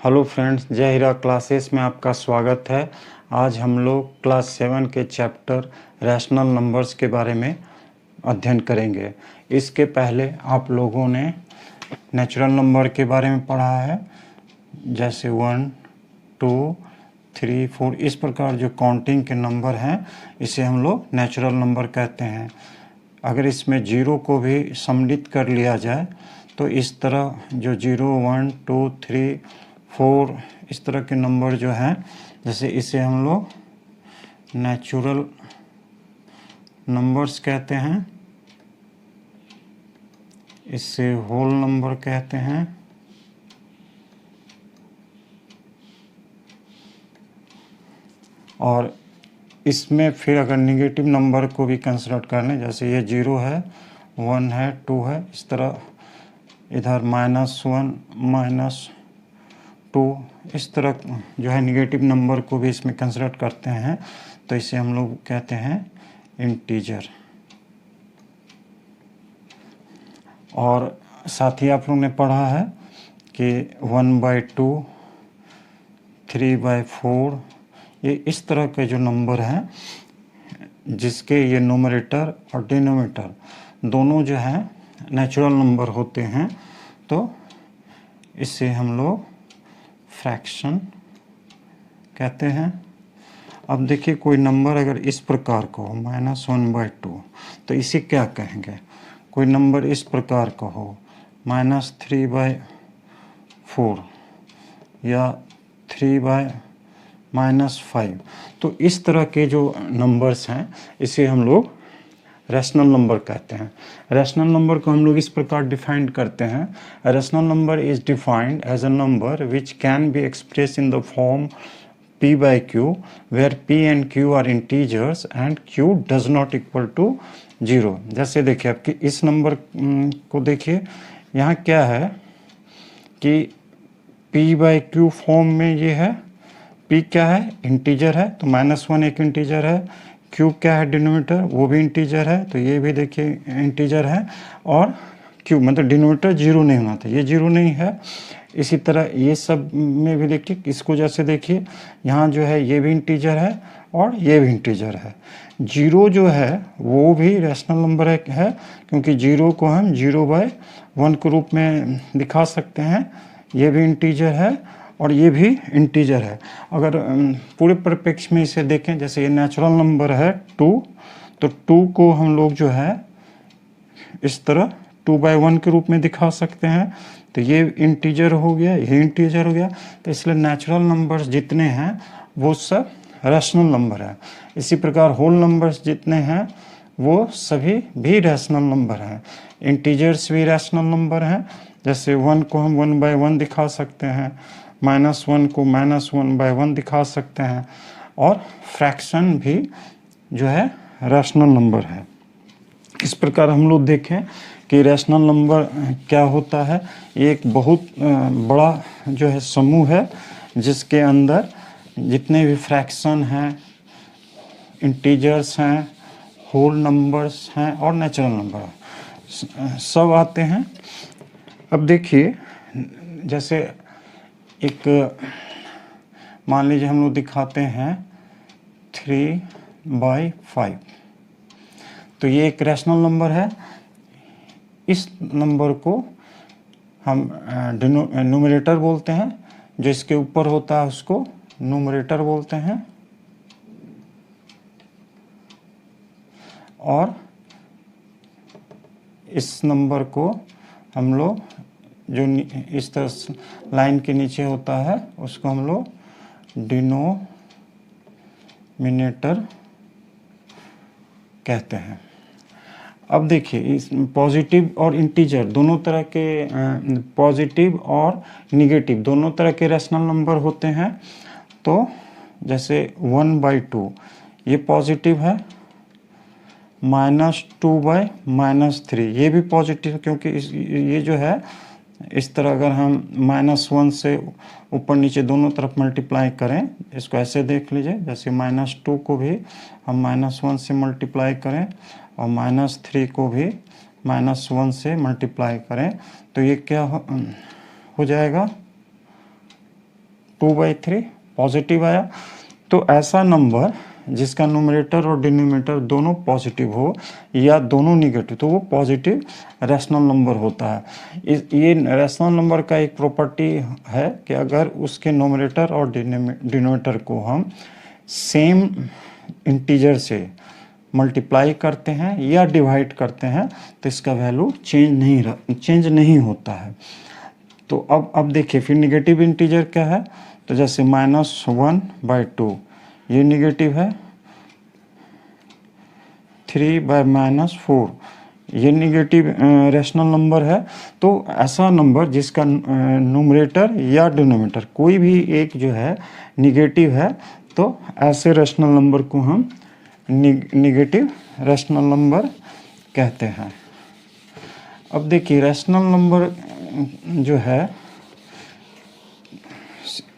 Hello friends, जय हीरा classes में आपका स्वागत है। आज हम लोग क्लास 7 के चैप्टर रैशनल नंबर्स के बारे में अध्ययन करेंगे। इसके पहले आप लोगों ने नेचुरल नंबर के बारे में पढ़ा है, जैसे 1, 2, 3, 4 इस प्रकार जो काउंटिंग के नंबर हैं इसे हम लोग नेचुरल नंबर कहते हैं। अगर इसमें जीरो को भी सम्मिलित कर लिया जाए तो इस तरह जो 0, 1, 2, 3, 4 इस तरह के नंबर जो हैं, जैसे इसे हम लोग नेचुरल नंबर्स कहते हैं, इससे होल नंबर कहते हैं, और इसमें फिर अगर निगेटिव नंबर को भी कंसिडर कर लें, जैसे ये 0 है, 1 है, 2 है, इस तरह इधर -1, -2 इस तरह जो है निगेटिव नंबर को भी इसमें कंसिडर करते हैं, तो इसे हम लोग कहते हैं इंटीजर। और साथ ही आप लोगों ने पढ़ा है कि 1/2, 3/4 ये इस तरह के जो नंबर हैं जिसके ये न्यूमरेटर और डिनोमिनेटर दोनों जो है नेचुरल नंबर होते हैं, तो इसे हम लोग फ्रैक्शन कहते हैं। अब देखिए, कोई नंबर अगर इस प्रकार का हो -1/2 तो इसे क्या कहेंगे। कोई नंबर इस प्रकार का हो -3/4 या 3/-5, तो इस तरह के जो नंबर्स हैं इसे हम लोग रैशनल नंबर कहते हैं। रैशनल नंबर को हम लोग इस प्रकार डिफाइन करते हैं। Rational number is defined as a number which can be express in the form p/q where p and q are integers and q does not equal to 0। जैसे देखिए, आपके इस नंबर को देखिए, यहाँ क्या है कि p/q फॉर्म में ये है। p क्या है, इंटीजर है, तो -1 एक इंटीजर है। q क्या है, डिनोमिनेटर, वो भी इंटीजर है, तो ये भी देखिए इंटीजर है। और q मतलब डिनोमिनेटर 0 नहीं होना था, ये 0 नहीं है। इसी तरह ये सब में भी देखिए, इसको जैसे देखिए, यहाँ जो है ये भी इंटीजर है और ये भी इंटीजर है। 0 जो है वो भी रैशनल नंबर है, क्योंकि 0 को हम 0/1 के रूप में दिखा सकते हैं। ये भी इंटीजर है और ये भी इंटीजर है। अगर पूरे परिप्रेक्ष्य में इसे देखें, जैसे ये नेचुरल नंबर है 2, तो 2 को हम लोग जो है इस तरह 2/1 के रूप में दिखा सकते हैं, तो ये इंटीजर हो गया, ये इंटीजर हो गया। तो इसलिए नेचुरल नंबर्स जितने हैं वो सब रैशनल नंबर है। इसी प्रकार होल नंबर्स जितने हैं वो सभी भी रैशनल नंबर हैं। इंटीजर्स भी रैशनल नंबर हैं, जैसे 1 को हम 1/1 दिखा सकते हैं, -1 को -1/1 दिखा सकते हैं, और फ्रैक्शन भी जो है रैशनल नंबर है। इस प्रकार हम लोग देखें कि रैशनल नंबर क्या होता है। ये एक बहुत बड़ा जो है समूह है, जिसके अंदर जितने भी फ्रैक्शन हैं, इंटीजर्स हैं, होल नंबर्स हैं और नेचुरल नंबर सब आते हैं। अब देखिए, जैसे एक मान लीजिए हम लोग दिखाते हैं 3/5, तो ये एक रैशनल नंबर है। इस नंबर को हम न्यूमरेटर बोलते हैं, जो इसके ऊपर होता है उसको न्यूमरेटर बोलते हैं, और इस नंबर को हम लोग जो इस तरह लाइन के नीचे होता है उसको हम लोग डिनोमिनेटर कहते हैं। अब देखिए, इस पॉजिटिव और इंटीजर दोनों तरह के, पॉजिटिव और निगेटिव दोनों तरह के रैशनल नंबर होते हैं। तो जैसे 1/2 ये पॉजिटिव है, -2/-3 ये भी पॉजिटिव, क्योंकि ये जो है इस तरह अगर हम -1 से ऊपर नीचे दोनों तरफ मल्टीप्लाई करें, इसको ऐसे देख लीजिए, जैसे -2 को भी हम -1 से मल्टीप्लाई करें और -3 को भी -1 से मल्टीप्लाई करें, तो ये क्या हो जाएगा, 2/3 पॉजिटिव आया। तो ऐसा नंबर जिसका न्यूमरेटर और डिनोमिनेटर दोनों पॉजिटिव हो या दोनों निगेटिव, तो वो पॉजिटिव रैशनल नंबर होता है। ये रैशनल नंबर का एक प्रॉपर्टी है कि अगर उसके न्यूमरेटर और डिनोमिनेटर को हम सेम इंटीजर से मल्टीप्लाई करते हैं या डिवाइड करते हैं तो इसका वैल्यू चेंज नहीं होता है। तो अब देखिए फिर निगेटिव इंटीजर क्या है, तो जैसे -1/2 ये निगेटिव है, 3/-4 ये निगेटिव रैशनल नंबर है। तो ऐसा नंबर जिसका न्यूमरेटर या डिनोमिनेटर कोई भी एक जो है निगेटिव है, तो ऐसे रैशनल नंबर को हम निगेटिव रैशनल नंबर कहते हैं। अब देखिए रैशनल नंबर जो है,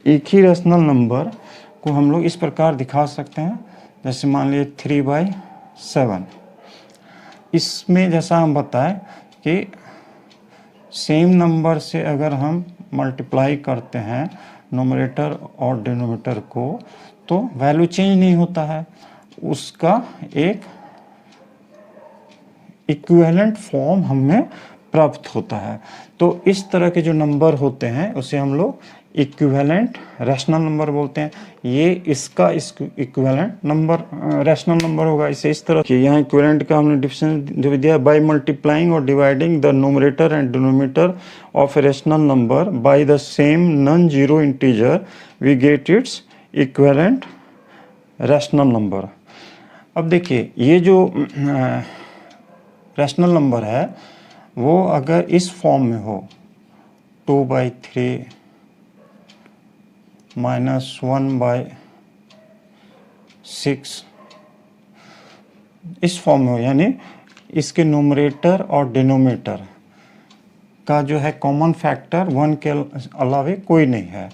एक ही रैशनल नंबर को हम लोग इस प्रकार दिखा सकते हैं, जैसे मान लीजिए 3/7। इसमें जैसा हम बताएं कि सेम नंबर से अगर हम मल्टीप्लाई करते हैं न्यूमरेटर और डिनोमिनेटर को, तो वैल्यू चेंज नहीं होता है, उसका एक इक्विवेलेंट फॉर्म हमें प्राप्त होता है। तो इस तरह के जो नंबर होते हैं उसे हम लोग इक्विवेलेंट रैशनल नंबर बोलते हैं। ये इसका इक्विवेलेंट नंबर रैशनल नंबर होगा। इसे इस तरह के यहाँ इक्विवेलेंट का हमने डिफिनेशन जो दिया, बाय मल्टीप्लाइंग और dividing the numerator and denominator of a rational number by the same non zero integer we get its equivalent rational number. अब देखिए ये जो रैशनल नंबर है वो अगर इस फॉर्म में हो 2/3 -1/6 इस फॉर्म में हो, यानी इसके न्यूमरेटर और डिनोमिनेटर का जो है कॉमन फैक्टर 1 के अलावा कोई नहीं है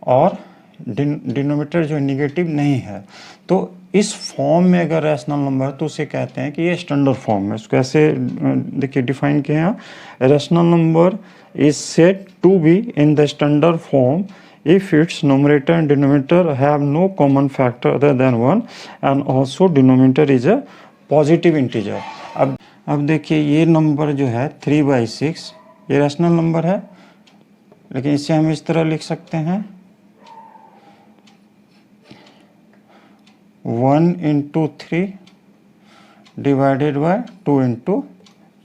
और डिनोमिनेटर जो निगेटिव नहीं है, तो इस फॉर्म में अगर रैशनल नंबर तो उसे कहते हैं कि ये स्टैंडर्ड फॉर्म में। इसको ऐसे देखिए डिफाइन किया है, rational number is said to be in the standard form if its numerator and denominator have no common factor other than 1 and also denominator is a positive integer। अब देखिए ये number जो है 3/6 ये रैशनल नंबर है, लेकिन इसे हम इस तरह लिख सकते हैं 1 × 3 डिवाइडेड बाय 2 ×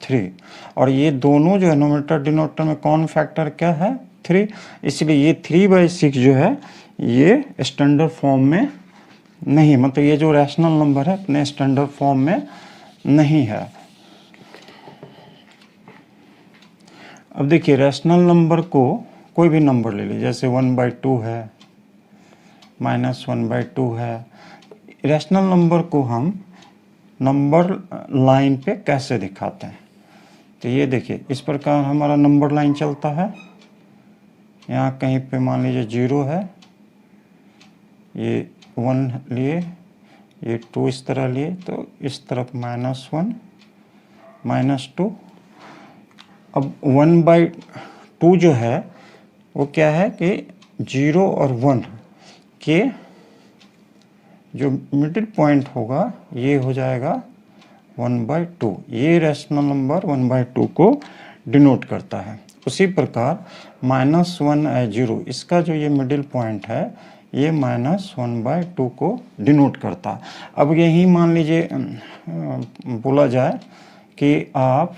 3। और ये दोनों जो है न्यूमरेटर डिनोमिनेटर में कॉमन फैक्टर क्या है 3, इसलिए ये 3/6 जो है ये स्टैंडर्ड फॉर्म में नहीं, मतलब ये जो रैशनल नंबर है अपने स्टैंडर्ड फॉर्म में नहीं है। अब देखिए रैशनल नंबर को कोई भी नंबर ले लीजिए, जैसे 1/2 है, -1/2 है। रैशनल नंबर को हम नंबर लाइन पे कैसे दिखाते हैं, तो ये देखिए इस प्रकार हमारा नंबर लाइन चलता है। यहाँ कहीं पे मान लीजिए 0 है, ये 1 लिए, ये 2 इस तरह लिए, तो इस तरफ -1 -2। अब 1/2 जो है वो क्या है कि 0 और 1 के जो मिडिल पॉइंट होगा ये हो जाएगा 1/2। ये रैशनल नंबर 1/2 को डिनोट करता है। उसी प्रकार -1/0 इसका जो ये मिडिल पॉइंट है ये -1/2 को डिनोट करता है। अब यही मान लीजिए बोला जाए कि आप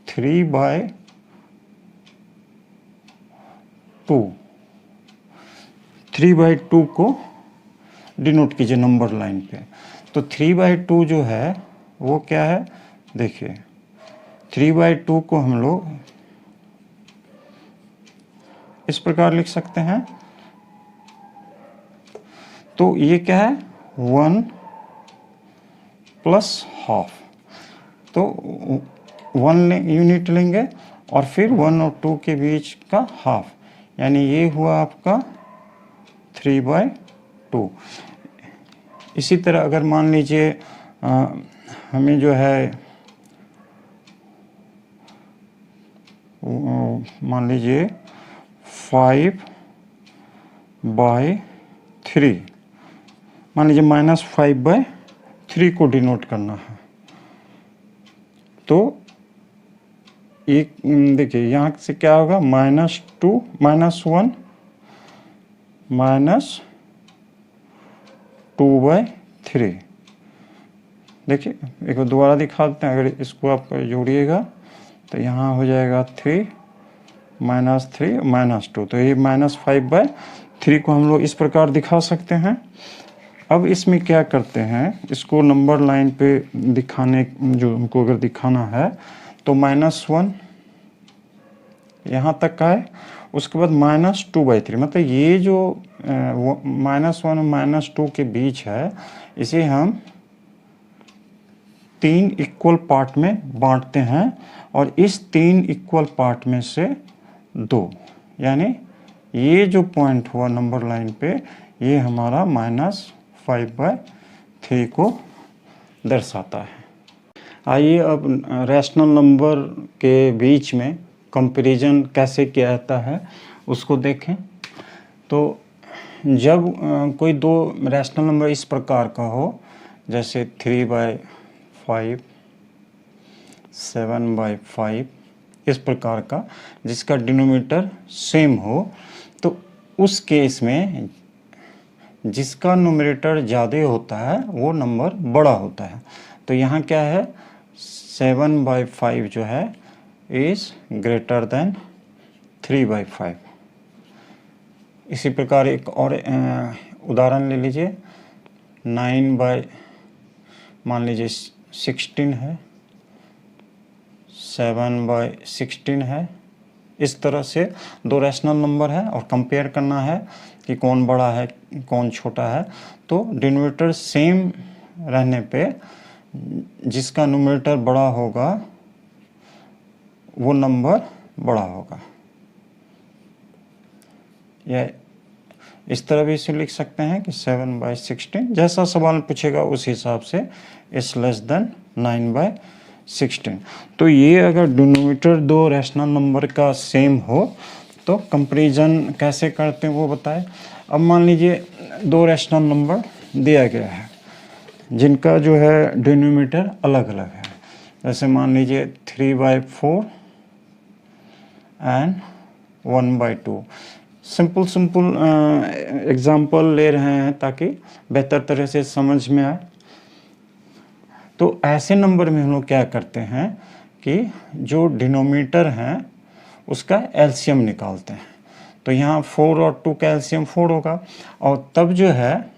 3/2 को डिनोट कीजिए नंबर लाइन पे, तो 3/2 जो है वो क्या है, देखिए 3/2 को हम लोग इस प्रकार लिख सकते हैं। तो ये क्या है 1 + ½ तो 1 यूनिट लेंगे और फिर 1 और 2 के बीच का ½ यानी ये हुआ आपका 3/2। इसी तरह अगर मान लीजिए हमें जो है मान लीजिए 5 बाय 3, मान लीजिए -5/3 को डिनोट करना है। तो एक देखिए यहाँ से क्या होगा, -2 -1 -2/3। देखिए एक बार दोबारा दिखा देते हैं, अगर इसको आप जोड़िएगा तो यहाँ हो जाएगा 3 -3 -2, तो ये -5/3 को हम लोग इस प्रकार दिखा सकते हैं। अब इसमें क्या करते हैं, इसको नंबर लाइन पे दिखाने, जो हमको अगर दिखाना है तो -1 यहाँ तक का है, उसके बाद -2/3, मतलब ये जो -1 और -2 के बीच है, इसे हम 3 इक्वल पार्ट में बांटते हैं और इस 3 इक्वल पार्ट में से 2, यानी ये जो पॉइंट हुआ नंबर लाइन पे, ये हमारा -5/3 को दर्शाता है। आइए अब रैशनल नंबर के बीच में कंपैरिजन कैसे किया जाता है उसको देखें। तो जब कोई दो रैशनल नंबर इस प्रकार का हो, जैसे 3/5, 7/5, इस प्रकार का, जिसका डिनोमिनेटर सेम हो, तो उस केस में जिसका न्यूमरेटर ज़्यादा होता है वो नंबर बड़ा होता है। तो यहाँ क्या है, 7/5 जो है इज़ ग्रेटर देन 3/5। इसी प्रकार एक और उदाहरण ले लीजिए, 9 मान लीजिए 16 है, 7/16 है। इस तरह से दो रैशनल नंबर है और कंपेयर करना है कि कौन बड़ा है कौन छोटा है। तो डिनोमिनेटर सेम रहने पे जिसका न्यूमरेटर बड़ा होगा वो नंबर बड़ा होगा। या इस तरह भी इसे लिख सकते हैं कि 7/16, जैसा सवाल पूछेगा उस हिसाब से इज लेस देन 9/16। तो ये अगर डिनोमिनेटर दो रैशनल नंबर का सेम हो तो कंपैरिजन कैसे करते हैं वो बताएं। अब मान लीजिए दो रैशनल नंबर दिया गया है जिनका जो है डिनोमिनेटर अलग अलग है, जैसे मान लीजिए 3/4 एंड 1/2। सिंपल एग्जाम्पल ले रहे हैं ताकि बेहतर तरह से समझ में आए। तो ऐसे नंबर में हम लोग क्या करते हैं कि जो डिनोमिनेटर हैं उसका एलसीएम निकालते हैं। तो यहाँ 4 और 2 का एलसीएम 4 होगा, और तब जो है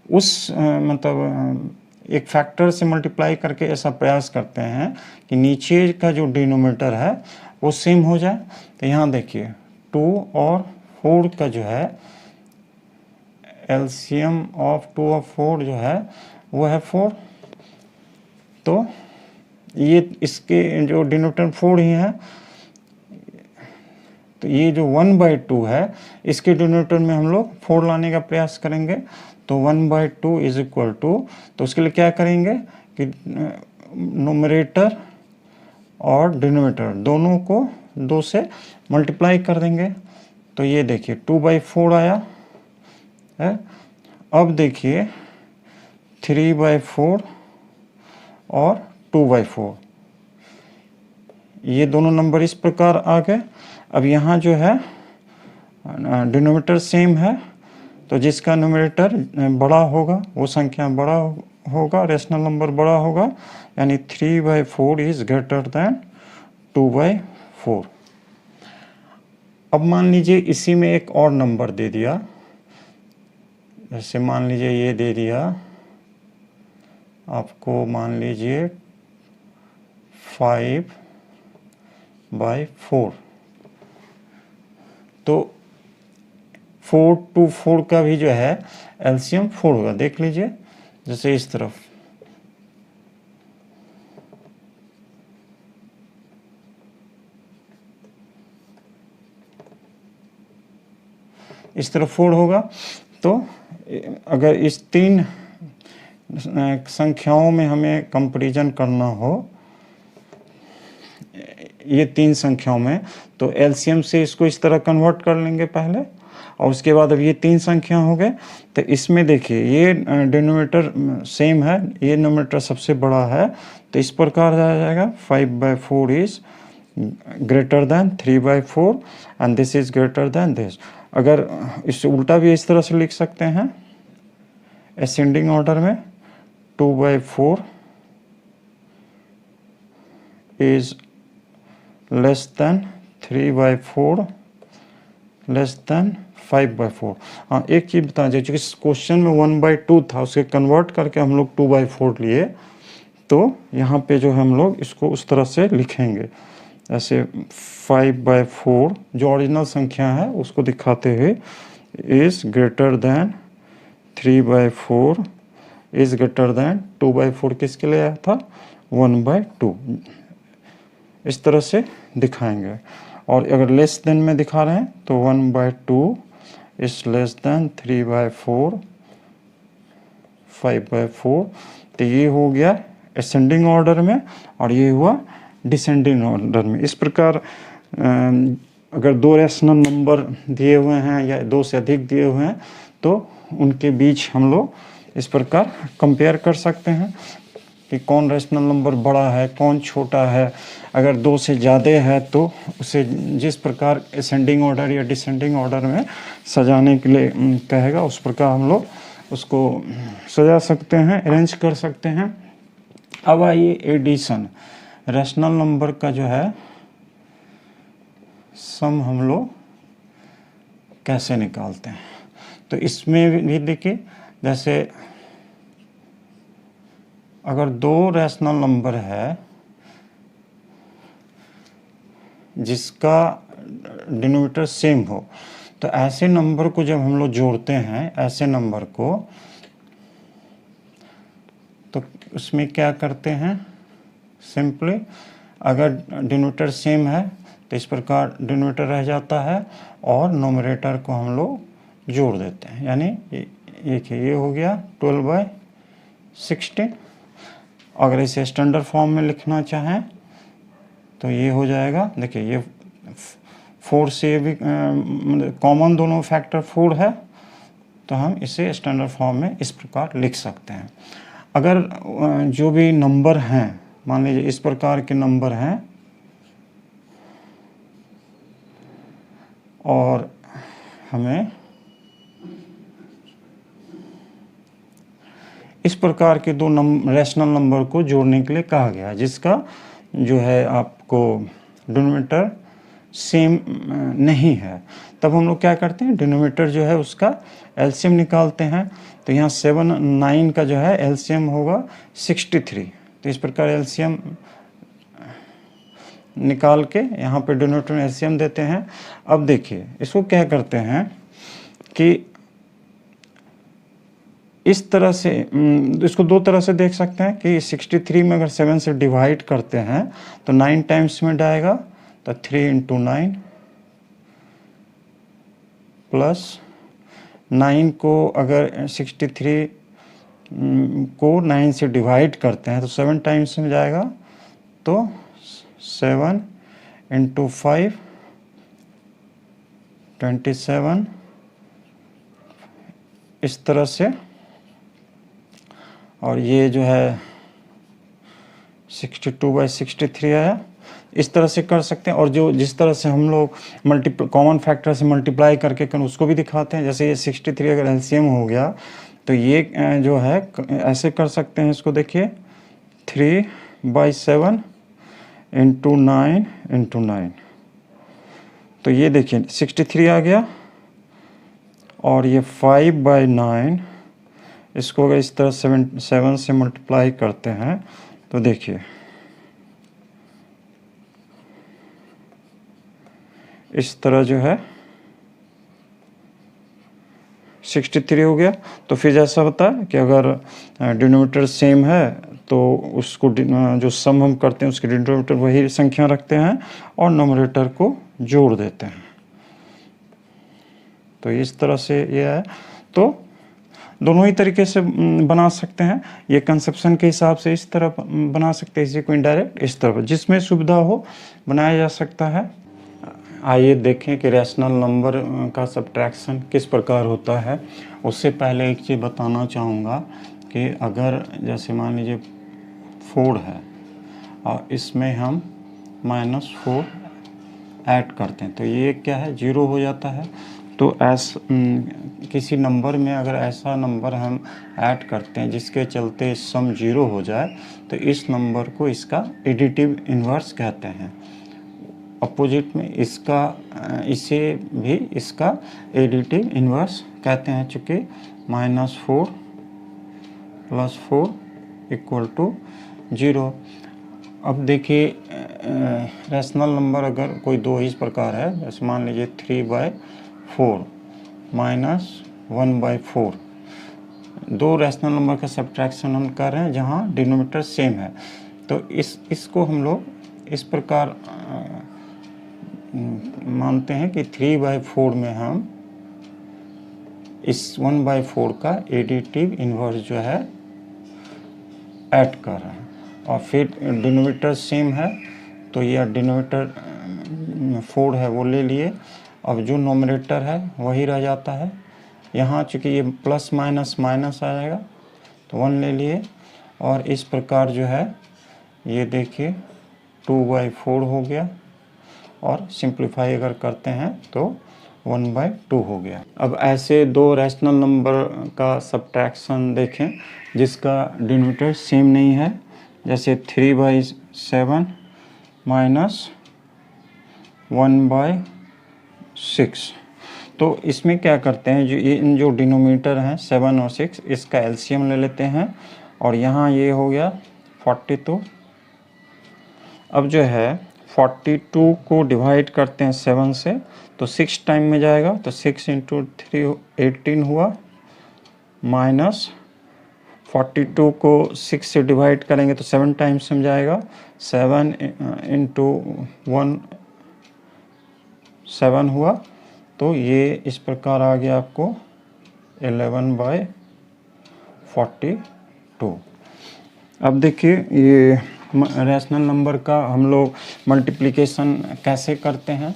उस मतलब एक फैक्टर से मल्टीप्लाई करके ऐसा प्रयास करते हैं कि नीचे का जो डिनोमिनेटर है वो सेम हो जाए। तो यहाँ देखिए 2 और 4 का जो है एलसीएम ऑफ 2 और 4 जो है वो है 4। तो ये इसके जो डिनोमिनेटर 4 ही है, तो ये जो 1/2 है इसके डिनोमिनेटर में हम लोग 4 लाने का प्रयास करेंगे। तो 1/2 इज इक्वल टू, तो उसके लिए क्या करेंगे कि न्यूमरेटर और डिनोमिनेटर दोनों को 2 से मल्टीप्लाई कर देंगे। तो ये देखिए 2/4 आया है। अब देखिए 3/4 और 2/4, ये दोनों नंबर इस प्रकार आ गए। अब यहाँ जो है डिनोमिनेटर सेम है, तो जिसका न्यूमरेटर बड़ा होगा वो संख्या बड़ा होगा, रैशनल नंबर बड़ा होगा, यानी 3/4 इज ग्रेटर देन 2/4। अब मान लीजिए इसी में एक और नंबर दे दिया, जैसे मान लीजिए ये दे दिया आपको, मान लीजिए 5/4। तो 4 to 4 का भी जो है एलसीएम 4 होगा। देख लीजिए जैसे इस तरफ इस तरफ 4 होगा। तो अगर इस 3 संख्याओं में हमें कंपैरिजन करना हो, ये 3 संख्याओं में, तो एलसीएम से इसको इस तरह कन्वर्ट कर लेंगे पहले, और उसके बाद अब ये 3 संख्या हो गए। तो इसमें देखिए ये डिनोमिनेटर सेम है, ये नोमिनेटर सबसे बड़ा है, तो इस प्रकार आ जाएगा 5/4 is greater than 3/4 and this is greater than this. अगर इससे उल्टा भी इस तरह से लिख सकते हैं असेंडिंग ऑर्डर में 2/4 is less than 3/4 less than 5/4। हाँ, एक चीज़ बता दीजिए, चूँकि क्वेश्चन में 1/2 था, उसे कन्वर्ट करके हम लोग 2/4 लिए, तो यहाँ पे जो हम लोग इसको उस तरह से लिखेंगे, ऐसे 5/4 जो ओरिजिनल संख्या है उसको दिखाते हुए is greater than 3/4 is greater than 2/4 किसके लिए आया था 1/2, इस तरह से दिखाएंगे। और अगर लेस देन में दिखा रहे हैं तो 1/2 इज लेस देन 3/4 5/4। तो ये हो गया असेंडिंग ऑर्डर में और ये हुआ डिसेंडिंग ऑर्डर में। इस प्रकार अगर 2 रैशनल नंबर दिए हुए हैं या 2 से अधिक दिए हुए हैं तो उनके बीच हम लोग इस प्रकार कंपेयर कर सकते हैं कि कौन रैशनल नंबर बड़ा है, कौन छोटा है। अगर 2 से ज़्यादा है तो उसे जिस प्रकार असेंडिंग ऑर्डर या डिसेंडिंग ऑर्डर में सजाने के लिए कहेगा, उस प्रकार हम लोग उसको सजा सकते हैं, अरेंज कर सकते हैं। अब आइए एडिशन, रैशनल नंबर का जो है सम हम लोग कैसे निकालते हैं। तो इसमें भी देखिए, जैसे अगर 2 रैशनल नंबर है जिसका डिनोमिनेटर सेम हो, तो ऐसे नंबर को जब हम लोग जोड़ते हैं, ऐसे नंबर को, तो उसमें क्या करते हैं, सिंपली अगर डिनोमिनेटर सेम है तो इस प्रकार डिनोमिनेटर रह जाता है और नोमिनेटर को हम लोग जोड़ देते हैं। यानी ये हो गया 12/16। अगर इसे स्टैंडर्ड फॉर्म में लिखना चाहें तो ये हो जाएगा, देखिए ये 4 से भी कॉमन दोनों फैक्टर 4 है, तो हम इसे स्टैंडर्ड फॉर्म में इस प्रकार लिख सकते हैं। अगर जो भी नंबर हैं, मान लीजिए इस प्रकार के नंबर हैं और हमें इस प्रकार के 2 रैशनल नंबर को जोड़ने के लिए कहा गया है, जिसका जो है आपको डिनोमिनेटर सेम नहीं है, तब हम लोग क्या करते हैं, डिनोमिनेटर जो है उसका एलसीएम निकालते हैं। तो यहाँ 7 9 का जो है एलसीएम होगा 63। तो इस प्रकार एलसीएम निकाल के यहाँ पे डिनोमिनेटर में एलसीएम देते हैं। अब देखिए इसको क्या करते हैं कि इस तरह से इसको 2 तरह से देख सकते हैं कि 63 में अगर 7 से डिवाइड करते हैं तो 9 टाइम्स में जाएगा, तो 3 × 9 प्लस 9 को अगर 63 को 9 से डिवाइड करते हैं तो 7 टाइम्स में जाएगा, तो 7 × 5 27, इस तरह से। और ये जो है 62/63 आया, इस तरह से कर सकते हैं। और जो जिस तरह से हम लोग कॉमन फैक्टर से मल्टीप्लाई करके उसको भी दिखाते हैं, जैसे ये 63 अगर एलसीएम हो गया तो ये जो है ऐसे कर सकते हैं, इसको देखिए 3/7 × 9 × 9, तो ये देखिए 63 आ गया। और ये 5/9, इसको अगर इस तरह 7 से मल्टीप्लाई करते हैं तो देखिए इस तरह जो है 63 हो गया। तो फिर जैसा होता है कि अगर डिनोमिनेटर सेम है तो उसको जो सम हम करते हैं उसके डिनोमिनेटर वही संख्या रखते हैं और नोमिनेटर को जोड़ देते हैं। तो इस तरह से ये है। तो दोनों ही तरीके से बना सकते हैं, ये कंसेप्शन के हिसाब से इस तरह बना सकते हैं, इसी को इनडायरेक्ट इस तरह, जिसमें सुविधा हो बनाया जा सकता है। आइए देखें कि रैशनल नंबर का सब्ट्रैक्शन किस प्रकार होता है। उससे पहले एक चीज़ बताना चाहूँगा कि अगर जैसे मान लीजिए 4 है और इसमें हम -4 ऐड करते हैं तो ये क्या है, 0 हो जाता है। तो किसी नंबर में अगर ऐसा नंबर हम ऐड करते हैं जिसके चलते सम 0 हो जाए तो इस नंबर को इसका एडिटिव इन्वर्स कहते हैं। अपोजिट में इसे भी इसका एडिटिव इन्वर्स कहते हैं, चूँकि -4 + 4 = 0। अब देखिए रैशनल नंबर अगर कोई दो इस प्रकार है, जैसे मान लीजिए 3/4 -1/4, दो रैशनल नंबर का सब्ट्रैक्शन हम कर रहे हैं जहाँ डिनोमिनेटर सेम है। तो इसको हम लोग इस प्रकार मानते हैं कि 3/4 में हम इस 1/4 का एडिटिव इन्वर्स जो है ऐड कर रहे हैं, और फिर डिनोमिनेटर सेम है तो ये डिनोमिनेटर 4 है वो ले लिए। अब जो नोमिनेटर है वही रह जाता है। यहाँ चूँकि ये प्लस माइनस माइनस आ जाएगा तो 1 ले लिए, और इस प्रकार जो है ये देखिए 2/4 हो गया, और सिंप्लीफाई अगर करते हैं तो 1/2 हो गया। अब ऐसे दो रैशनल नंबर का सब्ट्रैक्शन देखें जिसका डिनोमिनेटर सेम नहीं है, जैसे 3/7 -1/6। तो इसमें क्या करते हैं, जो डिनोमिनेटर हैं 7 और 6, इसका एलसीएम ले लेते हैं, और यहाँ ये हो गया 42। अब जो है 42 को डिवाइड करते हैं 7 से तो 6 टाइम में जाएगा, तो 6 × 3 18 हुआ, माइनस 42 को 6 से डिवाइड करेंगे तो 7 टाइम्स में जाएगा, 7 × 1 7 हुआ। तो ये इस प्रकार आ गया आपको 11/42। अब देखिए ये रैशनल नंबर का हम लोग मल्टीप्लिकेशन कैसे करते हैं।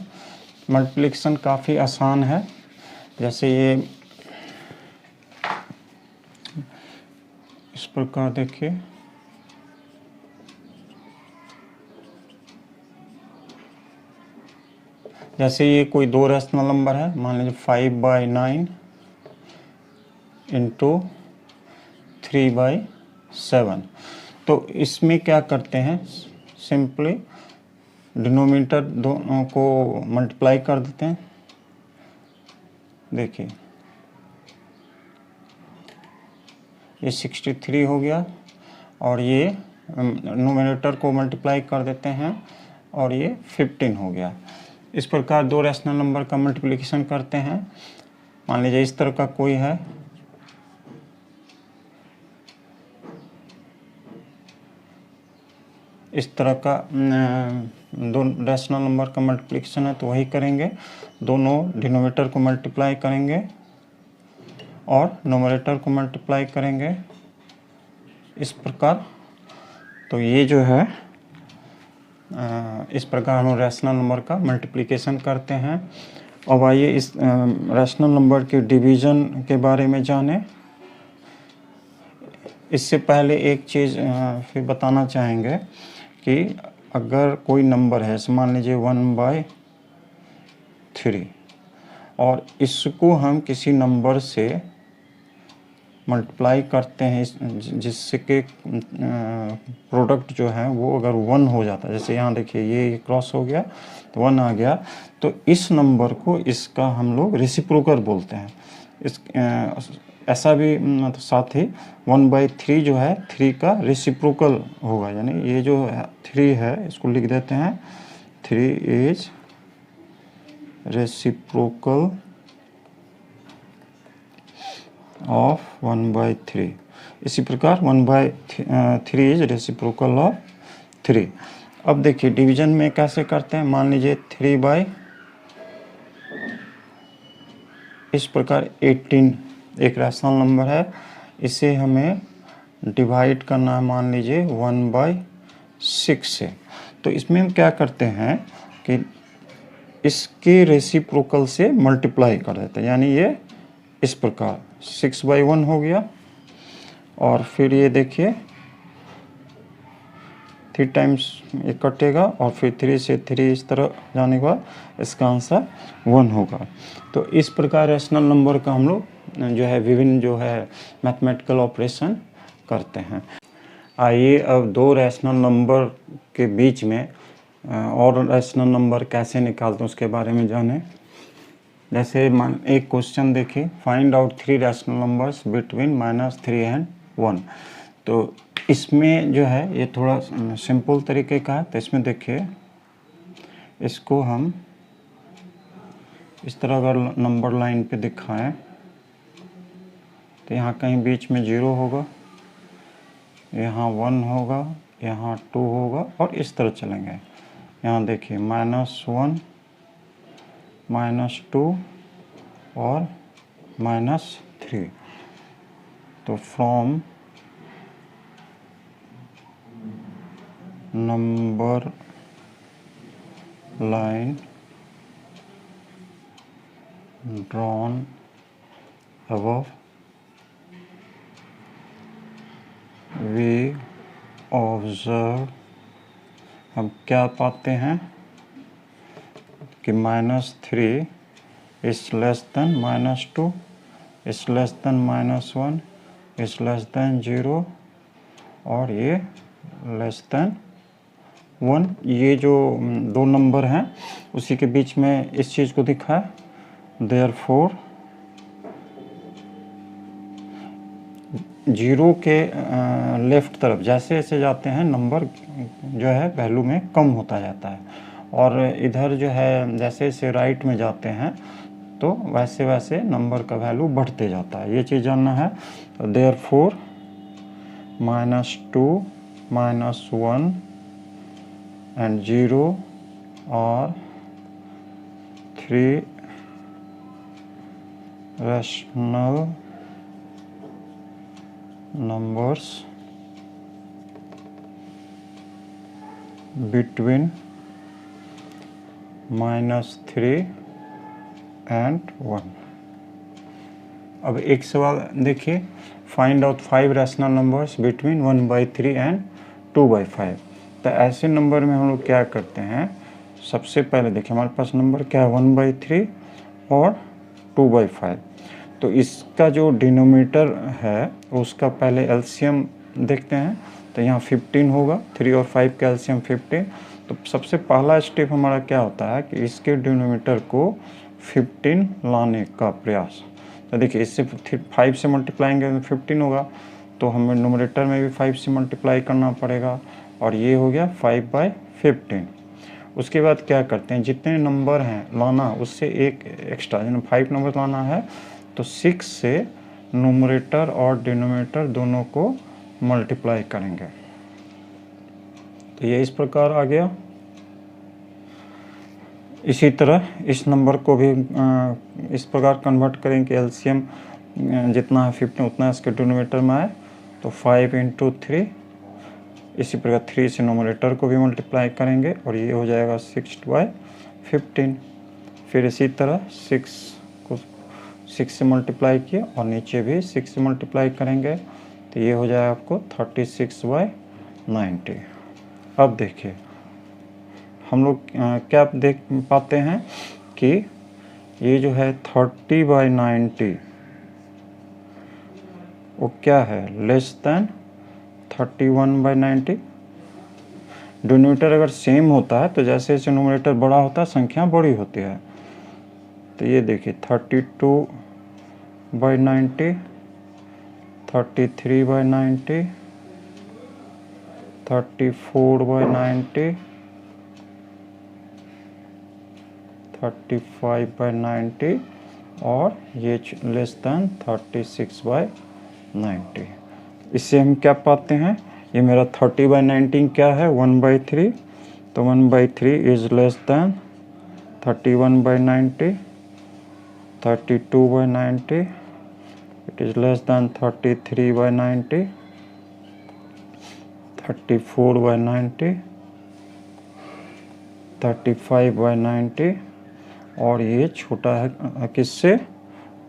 मल्टीप्लिकेशन काफ़ी आसान है। जैसे ये इस प्रकार देखिए, जैसे ये कोई दो रैशनल नंबर है, मान लीजिए 5/9 × 3/7। तो इसमें क्या करते हैं, सिंपली डिनोमिनेटर दोनों को मल्टीप्लाई कर देते हैं। देखिए ये 63 हो गया, और ये नोमिनेटर को मल्टीप्लाई कर देते हैं और ये 15 हो गया। इस प्रकार दो रैशनल नंबर का मल्टीप्लिकेशन करते हैं। मान लीजिए इस तरह का कोई है, इस तरह का दो रैशनल नंबर का मल्टीप्लिकेशन है तो वही करेंगे, दोनों डिनोमिनेटर को मल्टीप्लाई करेंगे और नोमिनेटर को मल्टीप्लाई करेंगे इस प्रकार। तो ये जो है इस प्रकार हम रैशनल नंबर का मल्टीप्लिकेशन करते हैं। अब आइए इस रैशनल नंबर के डिवीज़न के बारे में जानें। इससे पहले एक चीज़ फिर बताना चाहेंगे कि अगर कोई नंबर है, मान लीजिए 1/3, और इसको हम किसी नंबर से मल्टीप्लाई करते हैं जिससे कि प्रोडक्ट जो है वो अगर 1 हो जाता है, जैसे यहाँ देखिए ये क्रॉस हो गया तो 1 आ गया, तो इस नंबर को इसका हम लोग रेसिप्रोकल बोलते हैं। ऐसा भी तो साथ ही 1/3 जो है 3 का रेसिप्रोकल होगा, यानी ये जो 3 है इसको लिख देते हैं 3 इज रेसिप्रोकल ऑफ 1/3। इसी प्रकार 1/3 इज रेसिप्रोकल ऑफ 3। अब देखिए डिवीजन में कैसे करते हैं। मान लीजिए 3/, इस प्रकार 18 एक रैशनल नंबर है, इसे हमें डिवाइड करना है मान लीजिए 1/6 से। तो इसमें हम क्या करते हैं कि इसके रेसिप्रोकल से मल्टीप्लाई कर देते हैं, यानी ये इस प्रकार 6/1 हो गया। और फिर ये देखिए 3 टाइम्स ये कटेगा और फिर 3 से 3 इस तरह जाने के बाद इसका आंसर 1 होगा। तो इस प्रकार रैशनल नंबर का हम लोग जो है विभिन्न जो है मैथमेटिकल ऑपरेशन करते हैं। आइए अब दो रैशनल नंबर के बीच में और रैशनल नंबर कैसे निकालते हैं उसके बारे में जानें। जैसे एक क्वेश्चन देखिए, find out 3 rational numbers between -3 and 1। तो इसमें जो है ये थोड़ा सिंपल तरीके का है। तो इसमें देखिए, इसको हम इस तरह अगर नंबर लाइन पे दिखाएं तो यहाँ कहीं बीच में 0 होगा, यहाँ 1 होगा, यहाँ 2 होगा और इस तरह चलेंगे। यहाँ देखिए -1, -2 और -3। तो from number line drawn above we observe, हम क्या पाते हैं कि -3 is less than -2 is less than -1 is less than 0 और ये less than 1। ये जो दो नंबर हैं उसी के बीच में इस चीज़ को दिखा है। Therefore 0 के लेफ्ट तरफ जैसे जैसे जाते हैं नंबर जो है वैल्यू में कम होता जाता है, और इधर जो है जैसे जैसे राइट में जाते हैं तो वैसे वैसे नंबर का वैल्यू बढ़ते जाता है। ये चीज़ जानना है। तो Therefore -2, -1 and 0 और 3 rational numbers between -3 and 1। अब एक सवाल देखिए, find out 5 rational numbers between 1/3 and 2/5। तो ऐसे नंबर में हम लोग क्या करते हैं, सबसे पहले देखिए हमारे पास नंबर क्या है 1/3 और 2/5। तो इसका जो डिनोमिनेटर है उसका पहले एलसीएम देखते हैं। तो यहाँ 15 होगा, 3 और 5 का एलसीएम 15। तो सबसे पहला स्टेप हमारा क्या होता है कि इसके डिनोमिनेटर को 15 लाने का प्रयास। तो देखिए इससे 5 से मल्टीप्लाएंगे तो 15 होगा, तो हमें न्यूमरेटर में भी 5 से मल्टीप्लाई करना पड़ेगा और ये हो गया 5/15। उसके बाद क्या करते हैं, जितने नंबर हैं लाना उससे एक एक्स्ट्रा, यानी 5 नंबर लाना है तो 6 से न्यूमरेटर और डिनोमिनेटर दोनों को मल्टीप्लाई करेंगे। तो ये इस प्रकार आ गया। इसी तरह इस नंबर को भी इस प्रकार कन्वर्ट करेंगे, एलसीएम जितना है 15 उतना इसके डिनोमिनेटर में आए तो 5 × 3। इसी प्रकार 3 से न्यूमरेटर को भी मल्टीप्लाई करेंगे और ये हो जाएगा 6/15। फिर इसी तरह 6 को 6 से मल्टीप्लाई किए और नीचे भी 6 से मल्टीप्लाई करेंगे तो ये हो जाएगा आपको 36/90। अब देखिए हम लोग क्या देख पाते हैं कि ये जो है 30/90 वो क्या है, लेस देन 31/90। डिनोमिनेटर अगर सेम होता है तो जैसे जैसे न्यूमरेटर बड़ा होता है संख्या बड़ी होती है। तो ये देखिए 32/90, 33/90, 34/90, 35/90 और ये लेस देन 36/90। इससे हम क्या पाते हैं, ये मेरा 30/19 क्या है 1/3। तो 1/3 is less than 31/90, 32/90, it is less than 33/90, 34/90, 35/90 और ये छोटा है किससे,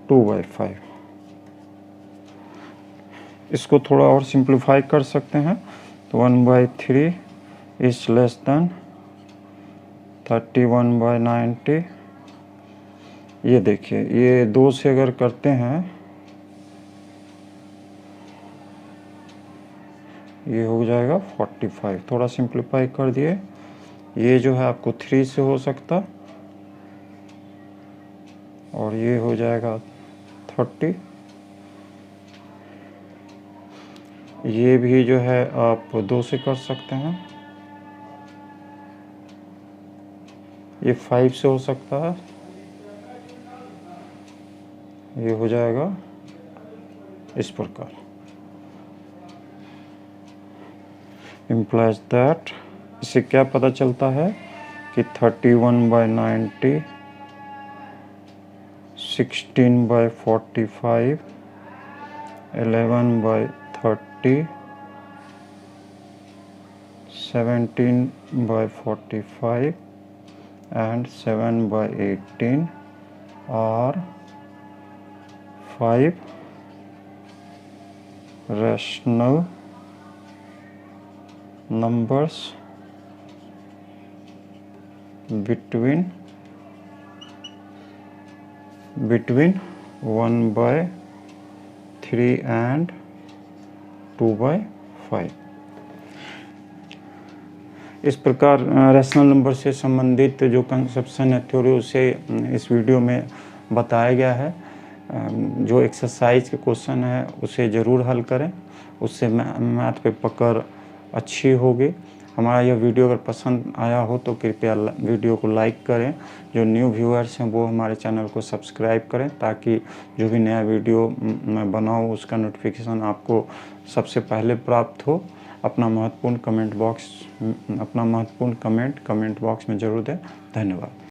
2/5। इसको थोड़ा और सिंप्लीफाई कर सकते हैं, तो 1/3 इज लेस देन 31/90। ये देखिए, ये 2 से अगर करते हैं, ये हो जाएगा 45। थोड़ा सिंप्लीफाई कर दिए, ये जो है आपको 3 से हो सकता, और ये हो जाएगा 30। ये भी जो है आप 2 से कर सकते हैं, ये 5 से हो सकता है, ये हो जाएगा इस प्रकार। implies that, इससे क्या पता चलता है कि 31/90, 16/45, 11/30, 17/45 and 7/18 are 5 rational numbers between 1/3 and 2/5। इस प्रकार रैशनल नंबर से संबंधित जो कंसेप्शन है, थ्योरी, उसे इस वीडियो में बताया गया है। जो एक्सरसाइज के क्वेश्चन है उसे ज़रूर हल करें, उससे मैथ पे पकड़ अच्छी होगी। हमारा यह वीडियो अगर पसंद आया हो तो कृपया वीडियो को लाइक करें। जो न्यू व्यूअर्स हैं वो हमारे चैनल को सब्सक्राइब करें, ताकि जो भी नया वीडियो मैं बनाऊँ उसका नोटिफिकेशन आपको सबसे पहले प्राप्त हो। अपना महत्वपूर्ण कमेंट बॉक्स में ज़रूर दें। धन्यवाद।